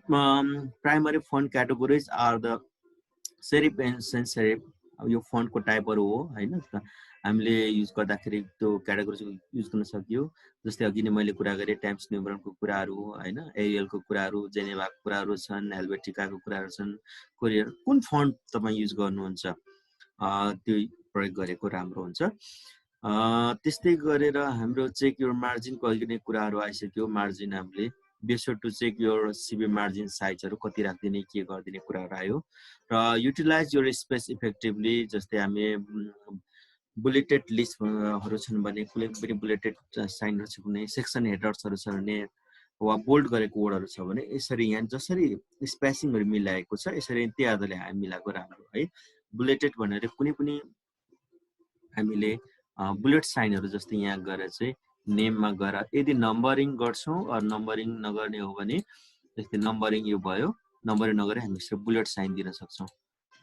primary font categories are the serif and sans serif। यो फन्टको टाइपहरु हो हैन। हामीले युज गर्दाखेरि त्यो क्याटेगोरी युज गर्न सकियो। जस्तै अघि नै मैले कुरा गरे टाइम्स न्यू रोमनको कुराहरु हैन, एरियल को कुराहरु, जेनेभाको कुराहरु छन्, हेल्वेटिकाको कुराहरु छन्। कोरियर कुन फन्ट तपाई युज गर्नुहुन्छ त्यो प्रयोग गरेको राम्रो हुन्छ। त्यस्तै गरेर हाम्रो चेक योर मार्जिन को अघि नै कुराहरु आइसक्यो। मार्जिन हामीले be sure to check your CV margin साइजहरु कति राख्दिने के गर्दिने कुराहरु आयो। र युटिलाइज योर स्पेस इफेक्टिभली। जस्तै हामी बुलेटेड लिस्टहरु छन् भने कुनै पनि बुलेटेड साइनहरु छ भने, सेक्सन हेडर्सहरु छ भने वा बोल्ड गरेको वर्डहरु छ भने यसरी यहाँ जसरी स्पेसिङहरु मिलाएको छ यसरी त्यही आधारले हामी मिलाएको राम्रो है। बुलेटेड भनेर कुनै पनि हामीले बुलेट साइनहरु जस्तै यहाँ गएर चाहिँ नेममा गएर यदि नम्बरिङ गर्छौं अर नम्बरिङ नगर्ने हो भने जस्तै नम्बरिङ यो भयो, नम्बरिङ नगरे हामी यसरी बुलेट साइन दिन सक्छौं।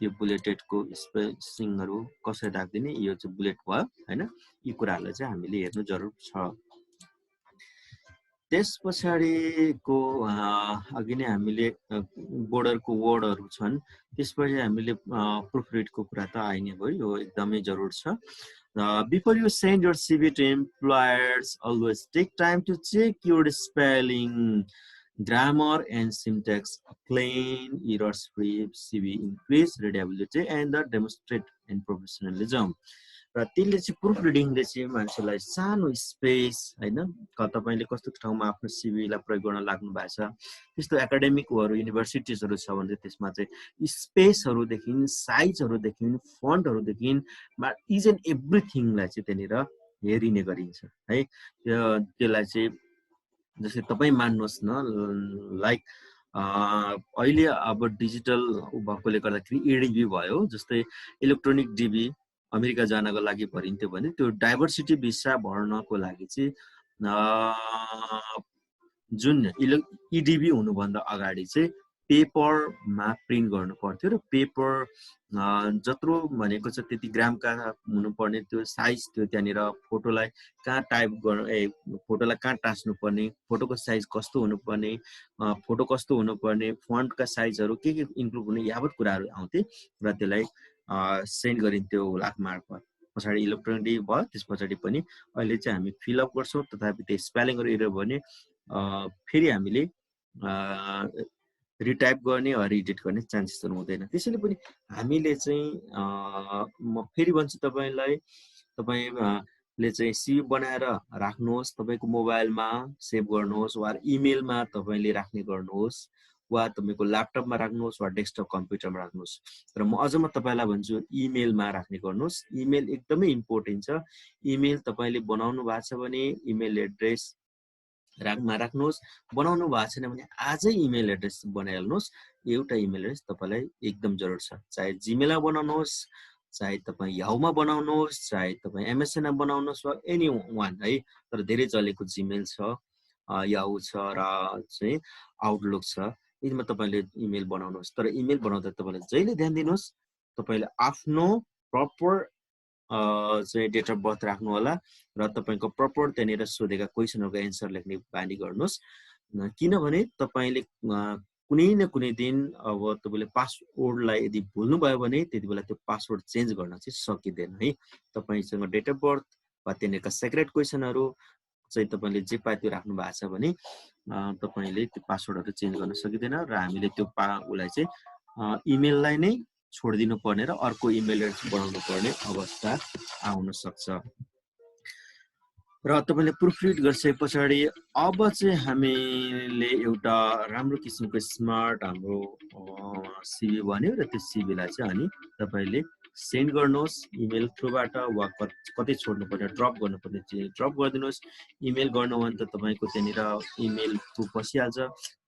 यो बुलेटेड को स्पेसिङहरु कसरी राख्दिने, यो चाहिँ बुलेट भयो हैन। यी कुराहरुलाई चाहिँ हामीले हेर्नु जरुर छ। त्यसपछाडीको अघि नै हामीले बोर्डरको वर्डहरु छन्, त्यसपछि हामीले प्रुफरिडको कुरा त आइ नै भयो, यो एकदमै जरुर छ। Before you send your CV to employers, always take time to check your spelling, grammar and syntax. Plain, errors-free CV increase readability and demonstrate and professionalism. र त्यसले चाहिँ प्रुफ रिडिङले चाहिँ मान्छेलाई सानो स्पेस हैन, तपाईले कस्तो ठाउँमा आफ्नो सीवीलाई प्रयोग गर्न लाग्नु भएको छ त्यस्तो एकाडेमिकहरु युनिभर्सिटीजहरु छ भने त्यसमा चाहिँ स्पेसहरु देखिन, साइजहरु देखिन, फन्टहरु देखिन, इच एन्ड एभ्रीथिङलाई चाहिँ त्यनेर हेरिने गरिन्छ है। त्यसलाई चाहिँ जस्तै तपाई मान्नुहोस् न, लाइक अहिले अब डिजिटल भएकोले गर्दाखेरि एडीबी भयो, जस्तै इलेक्ट्रोनिक डीबी अमेरिका जानको लागि भरिन्थ्यो भने त्यो डाइभर्सिटी भिसा भर्नको लागि चाहिँ जुन इडीबी हुनुभन्दा अगाडि चाहिँ पेपरमा प्रिन्ट गर्नु पर्थ्यो र पेपर जत्रो भनेको छ त्यति ग्रामका हुनुपर्ने त्यो साइज थियो त्यहाँनिर फोटोलाई कहाँ टाइप गर्नु फोटोलाई कहाँ टाँच्नु पर्ने फोटोको साइज कस्तो हुनुपर्ने फोटो कस्तो हुनुपर्ने फन्टका साइजहरू के इन्क्लुड हुने यावत कुराहरू आउँथे र त्यसलाई सेन्ड गरिन्थ्यो लाख मार्फत पछाडि इलेक्ट्रोनिक भयो त्यस पछाडि पनि अहिले चाहिँ हामी फिलअप गर्छौँ तथापि त्यो स्पेलिङहरू एरर भने फेरि हामीले रिटाइप गर्ने रिएडिट गर्ने चान्सेसहरू हुँदैन त्यसैले पनि हामीले चाहिँ म फेरि भन्छु तपाईँले चाहिँ सिभी बनाएर राख्नुहोस् तपाईँको मोबाइलमा सेभ गर्नुहोस् वा इमेलमा तपाईँले राख्ने गर्नुहोस् वा तपाईँको ल्यापटपमा राख्नुहोस् वा डेस्कटप कम्प्युटरमा राख्नुहोस् तर म अझ म तपाईँलाई भन्छु इमेलमा राख्ने गर्नुहोस् इमेल एकदमै इम्पोर्टेन्ट छ इमेल तपाईँले बनाउनु भएको छ भने इमेल एड्रेस राख्नुहोस् बनाउनु भएको छैन भने आजै इमेल एड्रेस बनाइहाल्नुहोस् एउटा इमेल एड्रेस तपाईँलाई एकदम जरुरी छ चाहे जिमेलमा बनाउनुहोस् चाहे तपाईँ याहुमा बनाउनुहोस् चाहे तपाईँ एमएसएनमा बनाउनुहोस् वा एनी वान है तर धेरै चलेको जिमेल छ याहु छ र चाहिँ आउटलुक छ यिनमा तपाईँले इमेल बनाउनुहोस् तर इमेल बनाउँदा तपाईँले जहिले ध्यान दिनुहोस् तपाईँले आफ्नो प्रपर चाहिँ डेट अफ बर्थ राख्नु होला र तपाईँको प्रपर त्यहाँनिर सोधेका क्वेसनहरूको एन्सर लेख्ने बानी गर्नुहोस् किनभने तपाईँले कुनै न कुनै दिन अब तपाईँले पासवर्डलाई यदि भुल्नुभयो भने त्यति बेला त्यो पासवर्ड चेन्ज गर्न चाहिँ सकिँदैन है तपाईँसँग डेट अफ बर्थ वा त्यहाँनिरका सेक्रेट क्वेसनहरू चाहिँ तपाईँले जे पाए त्यो राख्नु भएको छ भने तपाईँले त्यो पासवर्डहरू चेन्ज गर्न सकिँदैन र हामीले त्यो उसलाई चाहिँ इमेललाई नै छोडिदिनु पर्ने र अर्को इमेल एड्रेस बनाउनु पर्ने अवस्था आउन सक्छ र तपाईँले प्रुफरिड गरिसके पछाडि अब चाहिँ हामीले एउटा राम्रो किसिमको स्मार्ट हाम्रो सिभी बन्यो र त्यो सिभीलाई चाहिँ अनि तपाईँले सेन्ड गर्नुहोस् इमेल थ्रुबाट वा कतै छोड्नुपर्ने ड्रप गर्नुपर्ने चाहिँ ड्रप गरिदिनुहोस् इमेल गर्नु भने त तपाईँको त्यहाँनिर इमेल थ्रु पसिहाल्छ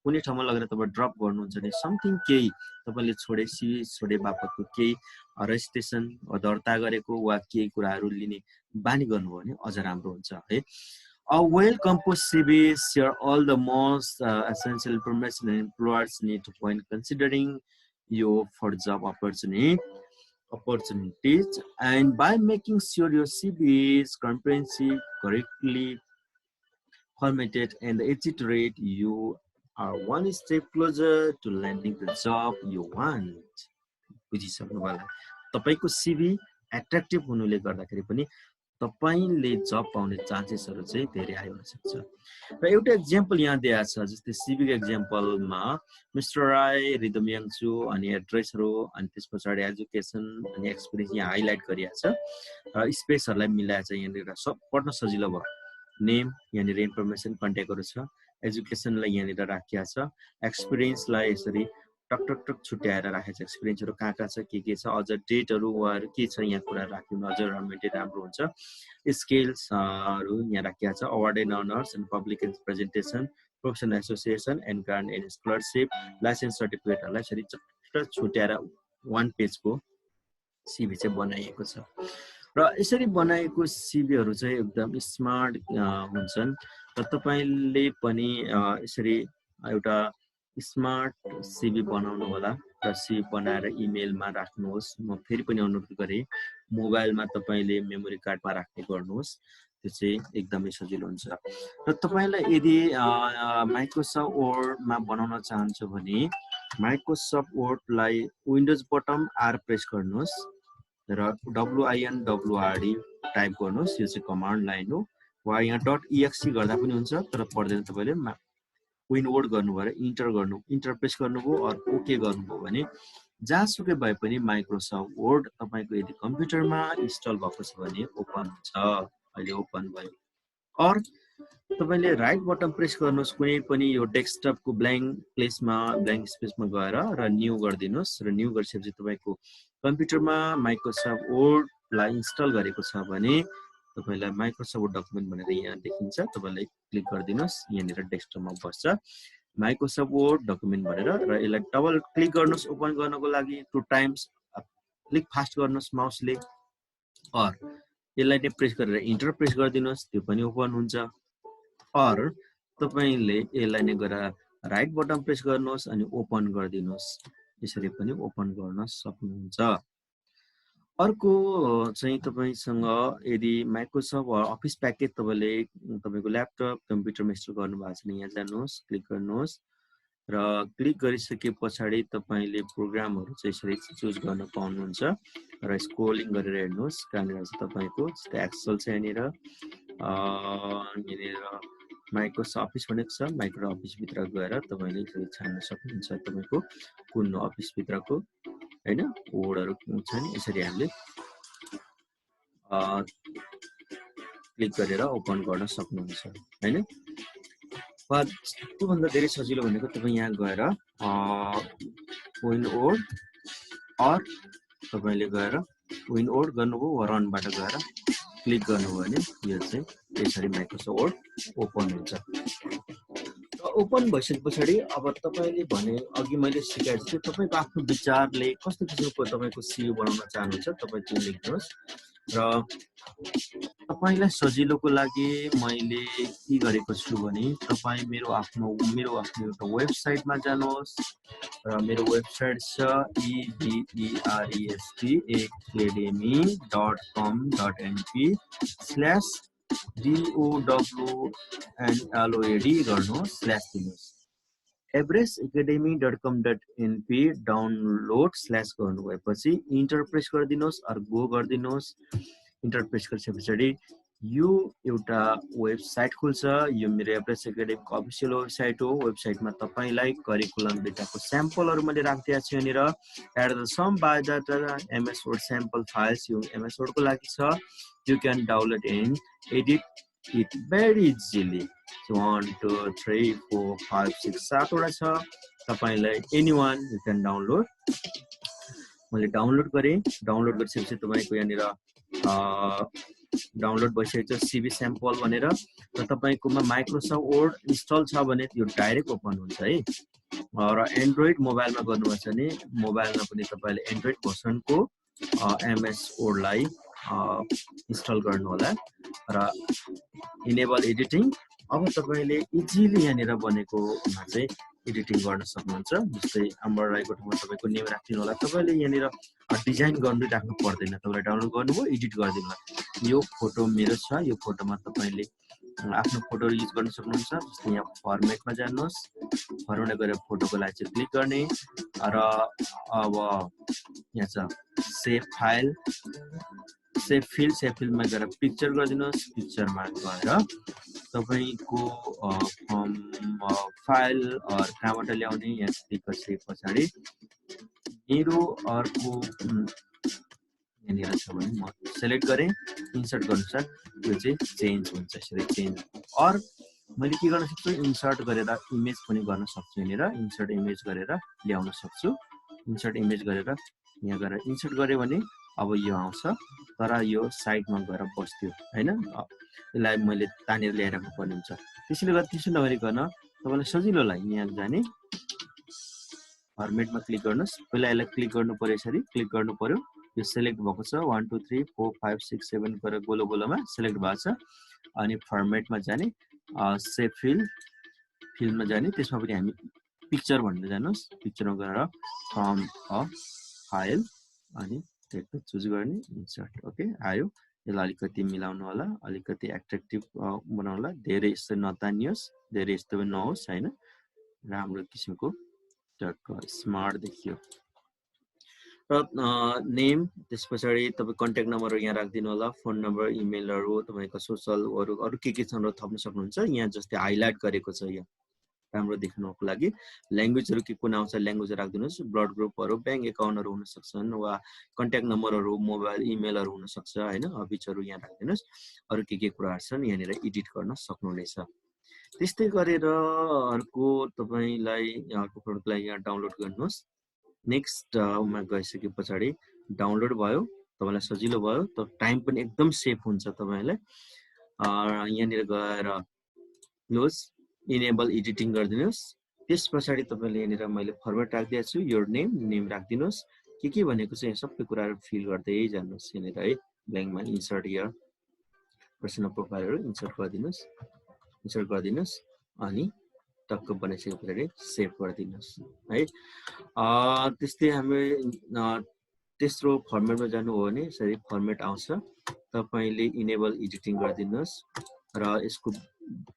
कुनै ठाउँमा लगेर तपाईँ ड्रप गर्नुहुन्छ भने समथिङ केही तपाईँले सिभी छोडे बापतको केही रेजिस्ट्रेसन दर्ता गरेको वा केही कुराहरू लिने बानी गर्नुभयो भने अझ राम्रो हुन्छ है A well-composed CV share all the most essential information that employers need to when considering you for job opportunities and by making sure your CV is comprehensive, correctly formatted and easy to read, you are one step closer to landing the job you want. बुझिसक्नु होला तपाईको CV attractive हुनुले गर्दाखेरि पनि तपाईले जब पाउने चान्सेसहरु चाहिँ धेरै high हुन सक्छ र एउटा एक्जाम्पल यहाँ दिएको छ जस्तै सिभीको एक्जाम्पलमा मिस्टर राय रिदमयाङचु अनि एड्रेसहरु अनि त्यसपछि एजुकेसन अनि एक्सपीरियन्स यहाँ हाइलाइट गरिएको छ र स्पेसहरुलाई मिलाएको छ यहाँ सब पढ्न सजिलो भयो नेम यहाँ इन्फर्मेसन कन्ट्याक्टहरु छ एजुकेसनलाई यहाँ राखिएको छ एक्सपीरियन्सलाई यसरी टक टक टक छुट्याएर राखेको छ एक्सपीरियन्सहरु कहाँ छ के छ अझ डेटहरु वा के छ यहाँ कुरा राख्नु अझ रमेन्टेड राम्रो हुन्छ स्किल्सहरु यहाँ राखिएको छ award and honours and public presentation professional association and grant and scholarship licence सर्टिफिकेटहरुलाई यसरी चट्ट छुट्याएर वान पेजको सिभी चाहिँ बनाइएको छ र यसरी बनाएको सिभीहरु चाहिँ एकदम स्मार्ट हुन्छन् र तपाईले पनि यसरी एउटा स्मार्ट सिभी बनाउनु होला र सिभी बनाएर इमेलमा राख्नुहोस् म फेरि पनि अनुरोध गरे मोबाइलमा तपाईले मेमोरी कार्डमा राख्ने गर्नुहोस् त्यो चाहिँ एकदमै सजिलो हुन्छ र तपाईलाई यदि माइक्रोसफ्ट वर्डमा बनाउन चाहन्छु भने माइक्रोसफ्ट वर्डलाई विन्डोज बटन आर प्रेस गर्नुहोस् र WINWRD टाइप गर्नुहोस् यो चाहिँ कमान्ड लाइन हो वा यहाँ .exe गर्दा पनि हुन्छ तर पर्दैन तपाईले विनवर्ड गर्नु भएर इन्टर प्रेस गर्नुभयो अर ओके गर्नुभयो भने जहाँसुकै भए पनि माइक्रोसफ्ट वर्ड तपाईको यदि कम्प्युटरमा इन्स्टल भएको छ भने ओपन हुन्छ अहिले ओपन भयो अर तपाईले राइट बटन प्रेस गर्नुहोस् कुनै पनि यो डेस्कटपको ब्ल्याङ्क प्लेसमा ब्ल्याङ्क स्पेसमा गएर र न्यू गर्दिनुस् र न्यू गरिसकेपछि तपाईको कम्प्युटरमा माइक्रोसफ्ट वर्डलाई इन्स्टल गरेको छ भने तपाईलाई माइक्रोसफ्ट डकुमेन्ट भनेर यहाँ देखिन्छ तपाईले क्लिक गर्दिनुस् यहाँनिर डेस्कटपमा बस्छ माइक्रोसफ्ट वर्ड डकुमेन्ट भनेर र यसलाई डबल क्लिक गर्नुस् ओपन गर्नको लागि 2 टाइम्स क्लिक फास्ट गर्नुस् माउसले अर यसलाई नै प्रेस गरेर इन्टर प्रेस गर्दिनुस् त्यो पनि ओपन हुन्छ अर तपाईले यसलाई नै गरेर राइट बटन प्रेस गर्नुहोस् अनि ओपन गरिदिनुहोस्। यसरी पनि ओपन गर्न सक्नुहुन्छ। अर्को चाहिँ तपाईसँग यदि माइक्रोसफ्ट अफिस प्याकेज तपाईको ल्यापटप कम्प्युटरमा इन्स्टल गर्नुभएको छ भने यहाँ जानुहोस्, क्लिक गर्नुहोस् र क्लिक गरिसके पछाडि तपाईले प्रोग्रामहरु चाहिँ यसरी चुज गर्न पाउनुहुन्छ र स्क्रोलिङ गरेर हेर्नुहोस् कहाँनिर चाहिँ तपाईको एक्सेल छ यहाँनिर माइक्रोसफ्ट अफिस भनेको छ। माइक्रो अफिस भित्र गएर तपाईले छान्न सक्नुहुन्छ तपाईको कुन अफिस भित्रको हैन कोडहरु छ नि। यसरी हामीले क्लिक गरेर ओपन गर्न सक्नुहुन्छ हैन। त्योभन्दा धेरै सजिलो भनेको तपाई यहाँ गएर विन्डोज अर तपाईले गएर विन्डोज गर्नुभयो वा रनबाट गएर क्लिक गर्नुभयो भने यो चाहिँ यसरी माइक्रोसफ्ट वर्ड ओपन हुन्छ। ओपन भइसके पछाडि अब तपाईले भने अघि मैले सिकाएको छु तपाईको आफ्नो विचारले कस्तो किसिमको तपाईको सिभी बनाउन चाहनुहुन्छ तपाई त्यो लेख्नुहोस् र तपाईलाई सजिलोको लागि मैले के गरेको छु भने तपाई मेरो आफ्नो एउटा वेबसाइटमा जानुहोस् र मेरो वेबसाइट छ everestacademy.com.np/DOWNLOAD गर्नुहोस् स्ल्याश दिनुहोस्। everestacademy.com.np डाउनलोड स्ल्याश गर्नुभएपछि इन्टर प्रेस गरिदिनुहोस् अर गो गरिदिनुहोस्। इन्टर प्रेस गरिसकेपछि यो एउटा वेबसाइट खुल्छ। यो मेरो एभरेस्ट एकाडेमीको अफिसियल वेबसाइट हो। वेबसाइटमा तपाईलाई करिकुलम डेटाको स्याम्पलहरु मैले राखिदिएको छु यहाँनिर। Add the some biodata MS Word sample files यो एमएस वर्ड को लागि छ। You can download and edit it very easily. 1 2 3 4 5 6 7 वटा छ। तपाईलाई एनीवन यु क्यान डाउनलोड। मैले डाउनलोड गरे। डाउनलोड गरिसकेपछि तपाईको यहाँनिर डाउनलोड भइसकेको छ सिभी स्याम्पल भनेर र तपाईकोमा माइक्रोसफ्ट वर्ड इन्स्टल छ भने यो डाइरेक्ट ओपन हुन्छ है। र एन्ड्रोइड मोबाइलमा गर्नुभएको छ भने मोबाइलमा पनि तपाईले एन्ड्रोइड भर्सनको एमएस वर्डलाई इन्स्टल गर्नु होला र इनेबल एडिटिङ। अब तपाईले इजिली यहाँनिर बनेकोमा चाहिँ एडिटिङ गर्न सक्नुहुन्छ। जस्तै हाम्रो रहेको ठाउँमा तपाईको नेम राख्दिनु होला। तपाईले यहाँनिर डिजाइन गर्नु राख्नु पर्दैन। तपाईले डाउनलोड गर्नुभयो एडिट गरिदिनु होला। यो फोटो मेरो छ। यो फोटोमा तपाईले आफ्नो फोटो युज गर्न सक्नुहुन्छ। जस्तै यहाँ फर्मेटमा जानुहोस्। फर्मेटमा गएर फोटोको लागि चाहिँ क्लिक गर्ने र अब यहाँ छ सेभ फाइल सेभ फिल्डमा गएर पिक्चर गरिदिनुहोस्। पिक्चरमा गएर तपाईको फाइल कहाँबाट ल्याउने यहाँ क्लिक गरिसके पछाडि मेरो अर्को यहाँनिर छ भने म सेलेक्ट गरेँ इन्सर्ट गर्नुसार यो चाहिँ चेन्ज हुन्छ। यसरी चेन्ज अर मैले के गर्न सक्छु इन्सर्ट गरेर इमेज पनि गर्न सक्छु। यहाँनिर इन्सर्ट इमेज गरेर ल्याउन सक्छु। इन्सर्ट इमेज गरेर यहाँ गएर इन्सर्ट गरे भने अब यो आउँछ तर यो साइडमा गएर बस्यो हैन। यसलाई मैले तानेर ल्याइराख्नु पर्ने हुन्छ। त्यसैले गर्दा त्यसो नगरिकन तपाईलाई सजिलोलाई यहाँ जाने फर्मेटमा क्लिक गर्नुस्। पहिला यसलाई क्लिक गर्नु पर्यो। यसरी क्लिक गर्नु पर्यो। यो सिलेक्ट भएको छ 1 2 3 4 5 6 7 गरेर गोलो गोलोमा सिलेक्ट भएको छ। अनि फर्मेटमा जाने सेभ फिल्डमा जाने त्यसमा पनि हामी पिक्चर भनेर जानुस्। पिक्चरमा गएर फ्रम अ फाइल अनि त्यसको चुज गर्ने इन्सर्ट। ओके आयो। यसलाई अलिकति मिलाउनु होला अलिकति एट्र्याक्टिभ बनाउनु होला। धेरै यस्तो नतानियोस् धेरै यस्तो पनि नहोस् हैन। राम्रो किसिमको स्मार्ट देखियो। र नेम त्यसपछि तपाई कन्ट्याक्ट नम्बरहरु यहाँ राख्दिनु होला। फोन नम्बर इमेलहरु तपाईको सोशलहरु अरु के छन् थप्न सक्नुहुन्छ। यहाँ जस्तै हाइलाइट गरेको छ यहाँ राम्रो देख्नको लागि। ल्याङ्ग्वेजहरु के कुन आउँछ ल्याङ्ग्वेज राख्दिनुस्। ब्लड ग्रुपहरु ब्याङ्क एकाउन्टहरु हुन सक्छन् वा कन्ट्याक्ट नम्बरहरु मोबाइल इमेलहरु हुन सक्छ हैन। हबिजहरु यहाँ राख्दिनुस्। अरु के कुराहरु छन् यहाँनिर एडिट गर्न सक्नुहुनेछ। त्यस्तै गरेर अर्को तपाईलाई अर्को प्रोडक्टलाई यहाँ डाउनलोड गर्नुहोस्। नेक्स्ट मा गइसके पछाडि डाउनलोड भयो। तपाईलाई सजिलो भयो त टाइम पनि एकदम सेभ हुन्छ तपाईलाई। यहाँनिर गएर क्लोज इनेबल एडिटिङ गर्दिनुस्। त्यसपछि तपाईले यहाँनिर मैले फर्मेट राखिदिएको छु। योर नेम राखिदिनुस्। के भनेको चाहिँ सबै कुराहरु फिल गर्दै जानुस् यहाँनिर है। ब्ल्याङ्कमा इन्सर्ट हियर पर्सनल प्रोफाइलहरु इन्सर्ट गरिदिनुस् अनि टक्क बनाइसकेपछि सेभ गरिदिनुहोस् है। त्यस्तै हामी तेस्रो फर्मेटमा जानु हो भने यसरी फर्मेट आउँछ, तपाईले इनेबल एडिटिङ गरिदिनुहोस् र यसको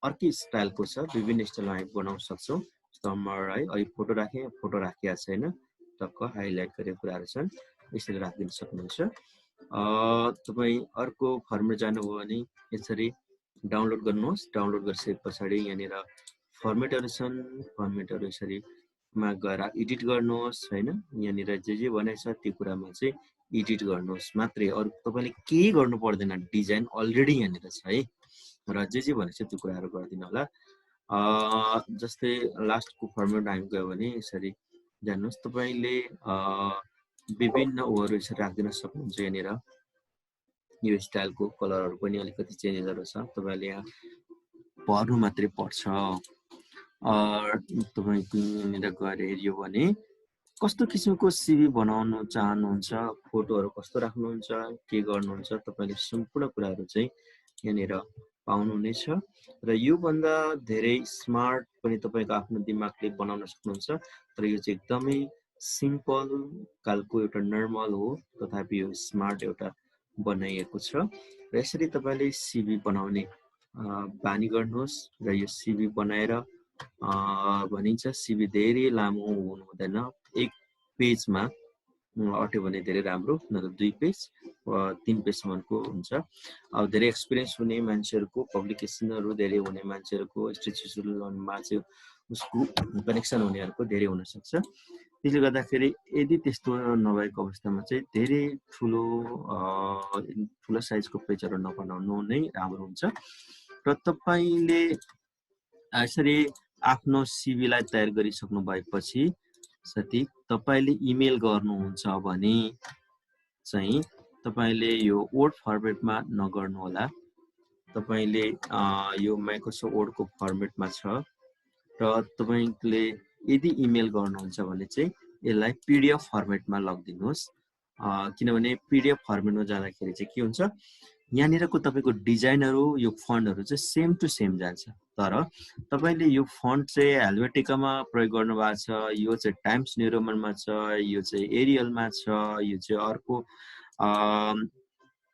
अर्कै स्टाइलको छ, विभिन्न स्टाइलमा हामी बनाउन सक्छौँ। समर है, अहिले फोटो राखेँ, फोटो राखिएको छैन, टक्क हाइलाइट गरेको कुराहरू छन्, यसरी राखिदिन सक्नुहुन्छ। तपाईँ अर्को फर्मेट जानुभयो भने यसरी डाउनलोड गर्नुहोस्, डाउनलोड गरिसके पछाडि यहाँनिर फर्मेटहरू छन्, फर्मेटहरू यसरी मा गएर एडिट गर्नुहोस् हैन, यहाँनिर जे भनेछ त्यो कुरामा चाहिँ एडिट गर्नुहोस् मात्रै, अरु तपाईले केही गर्नु पर्दैन, डिजाइन अलरेडी यहाँनिर छ है, र जे भनेछ त्यो कुराहरू गर्दिनु होला। जस्तै लास्टको फर्मेट हामी गयो भने यसरी जान्नुहोस्, तपाईले विभिन्न ओहरू यसरी राख्दिन सक्नुहुन्छ। यहाँनिर यो स्टाइलको कलरहरू पनि अलिकति चेन्जेसहरू छ, तपाईले यहाँ पढ्नु मात्रै पर्छ। तपाईको यहाँनिर गएर हेर्यो भने कस्तो किसिमको सिभी बनाउन चाहनुहुन्छ, फोटोहरू कस्तो राख्नुहुन्छ, के गर्नुहुन्छ, तपाईले सम्पूर्ण कुराहरू चाहिँ यहाँनिर पाउनुहुनेछ। र यो भन्दा धेरै स्मार्ट पनि तपाईको आफ्नो दिमागले बनाउन सक्नुहुन्छ, तर यो चाहिँ एकदमै सिम्पल खालको एउटा नर्मल हो, तथापि यो स्मार्ट एउटा बनाइएको छ। र यसरी तपाईले सिभी बनाउने बानी गर्नुहोस्, र यो सिभी बनाएर भनिन्छ सिभी धेरै लामो हुनु हुँदैन, एक पेजमा अट्यो भने धेरै राम्रो, नत्र 2 पेज 3 पेजसम्मको हुन्छ। अब धेरै एक्सपिरियन्स हुने मान्छेहरूको, पब्लिकेसनहरू धेरै हुने मान्छेहरूको, इन्स्टिट्युसनमा चाहिँ उसको कनेक्सन हुनेहरूको धेरै हुन सक्छ। त्यसले गर्दाखेरि यदि त्यस्तो नभएको अवस्थामा चाहिँ धेरै ठुलो साइजको पेजहरू नबनाउनु नै राम्रो हुन्छ। र तपाईले यसरी आफ्नो सिभीलाई तयार गरिसक्नु भएपछि साथै तपाईले इमेल गर्नुहुन्छ भने चाहिँ तपाईले यो वर्ड फर्मेटमा नगर्नु होला, तपाईले यो माइक्रोसफ्ट वर्डको फर्मेटमा छ, र तपाईले यदि इमेल गर्नुहुन्छ भने चाहिँ यसलाई पीडीएफ फर्मेटमा लगिदिनुहोस्। किनभने पीडीएफ फर्मेटमा जाँदाखेरि चाहिँ के हुन्छ, यहाँनिरको तपाईको डिजाइनहरू, यो फन्टहरू चाहिँ सेम टु सेम जान्छ, तर तपाईले यो फन्ट चाहिँ हेल्भेटिकामा प्रयोग गर्नु भएको छ, यो चाहिँ टाइम्स न्यू रोमनमा छ, यो चाहिँ एरियलमा छ, यो चाहिँ अर्को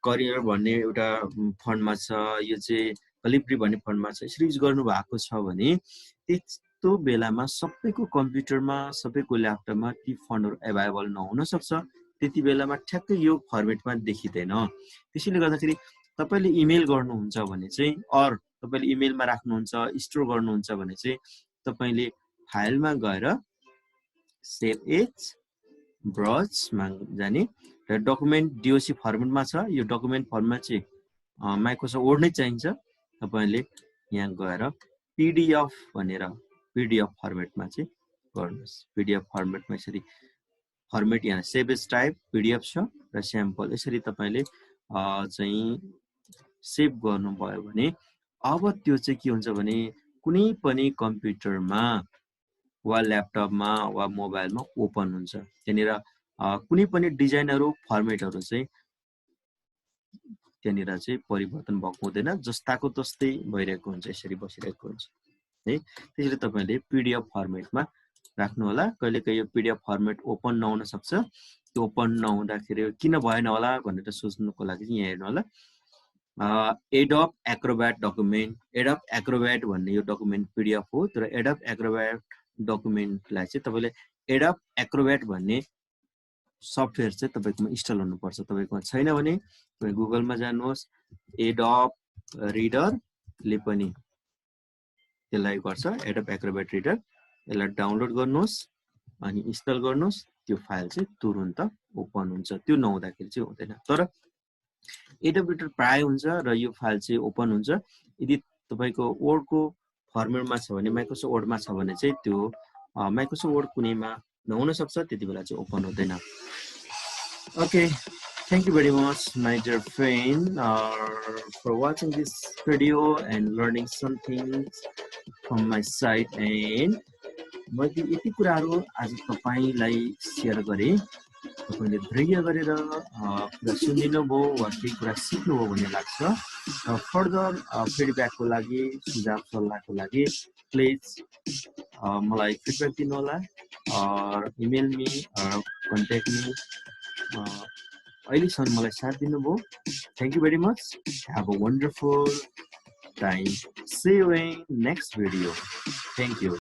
करियर भन्ने एउटा फन्टमा छ, यो चाहिँ कलिब्री भन्ने फन्टमा छ, यसरी युज गर्नु भएको छ भने त्यस्तो बेलामा सबैको कम्प्युटरमा, सबैको ल्यापटपमा ती फन्टहरू एभाइलेबल नहुन सक्छ, त्यति बेलामा ठ्याक्कै यो फर्मेटमा देखिँदैन। त्यसैले गर्दाखेरि तपाईले इमेल गर्नुहुन्छ भने चाहिँ, अर तपाईले इमेलमा राख्नुहुन्छ, स्टोर गर्नुहुन्छ भने चाहिँ तपाईले फाइलमा गएर सेभ एज ब्रजमा जाने, र डकुमेन्ट डीओसी फर्मेटमा छ, यो डकुमेन्ट फर्मेटमा चाहिँ माइक्रोसफ्ट वर्ड नै चाहिन्छ, तपाईले यहाँ गएर पीडीएफ भनेर पीडीएफ फर्मेटमा चाहिँ गर्नुहोस्। पीडीएफ फर्मेटमा यसरी फर्मेट यहाँ सेभ एज टाइप पीडीएफ छ र स्याम्पल, यसरी तपाईले चाहिँ सेभ गर्नुभयो भने अब त्यो चाहिँ के हुन्छ भने कुनै पनि कम्प्युटरमा वा ल्यापटपमा वा मोबाइलमा ओपन हुन्छ। त्यहाँनिर कुनै पनि डिजाइनहरू, फर्मेटहरू चाहिँ त्यहाँनिर चाहिँ परिवर्तन भएको हुँदैन, जस्ताको तस्तै भइरहेको हुन्छ, यसरी बसिरहेको हुन्छ है। त्यसैले तपाईले पीडीएफ फर्मेटमा राख्नु होला। कहिलेकाहीँ यो पीडीएफ फर्मेट ओपन नहुन सक्छ, त्यो ओपन नहुँदाखेरि किन भएन होला भनेर सोच्नुको लागि चाहिँ यहाँ हेर्नु होला, एडोब एक्रोब्याट डकुमेन्ट, एडोब एक्रोब्याट भन्ने यो डकुमेन्ट पीडीएफ हो, तर एडोब एक्रोब्याट डकुमेन्टलाई चाहिँ तपाईले एडोब एक्रोब्याट भन्ने सफ्टवेयर चाहिँ तपाईकोमा इन्स्टल हुनुपर्छ। तपाईकोमा छैन भने तपाईँ गुगलमा जानुहोस्, एडोब रिडरले पनि त्यसलाई गर्छ, एडोब एक्रोब्याट रिडर, यसलाई डाउनलोड गर्नुहोस् अनि इन्स्टल गर्नुहोस्, त्यो फाइल चाहिँ तुरुन्त ओपन हुन्छ, त्यो नहुँदाखेरि चाहिँ हुँदैन। तर एडोब रिडर प्राय हुन्छ र यो फाइल चाहिँ ओपन हुन्छ। यदि तपाईको वर्डको फर्मेटमा छ भने, माइक्रोसफ्ट वर्डमा छ भने चाहिँ त्यो माइक्रोसफ्ट वर्ड कुनैमा नहुन सक्छ, त्यति बेला चाहिँ ओपन हुँदैन। Okay, thank you very much my dear friend for watching this video and learning something from my side, and मैले यति कुराहरू आज तपाईलाई शेयर गरे, तपाईले धैर्य गरेर कुरा सुनिदिनु भयो वा केही कुरा सिक्नुभयो भन्ने लाग्छ। फर्दर फिडब्याकको लागि, सुझाव सल्लाहको लागि प्लिज मलाई फिडब्याक दिनु होला इमेल मी कन्ट्याक्ट मी अहिलेसम्म मलाई साथ दिनुभयो thank you very much have a wonderful time see you in next video thank you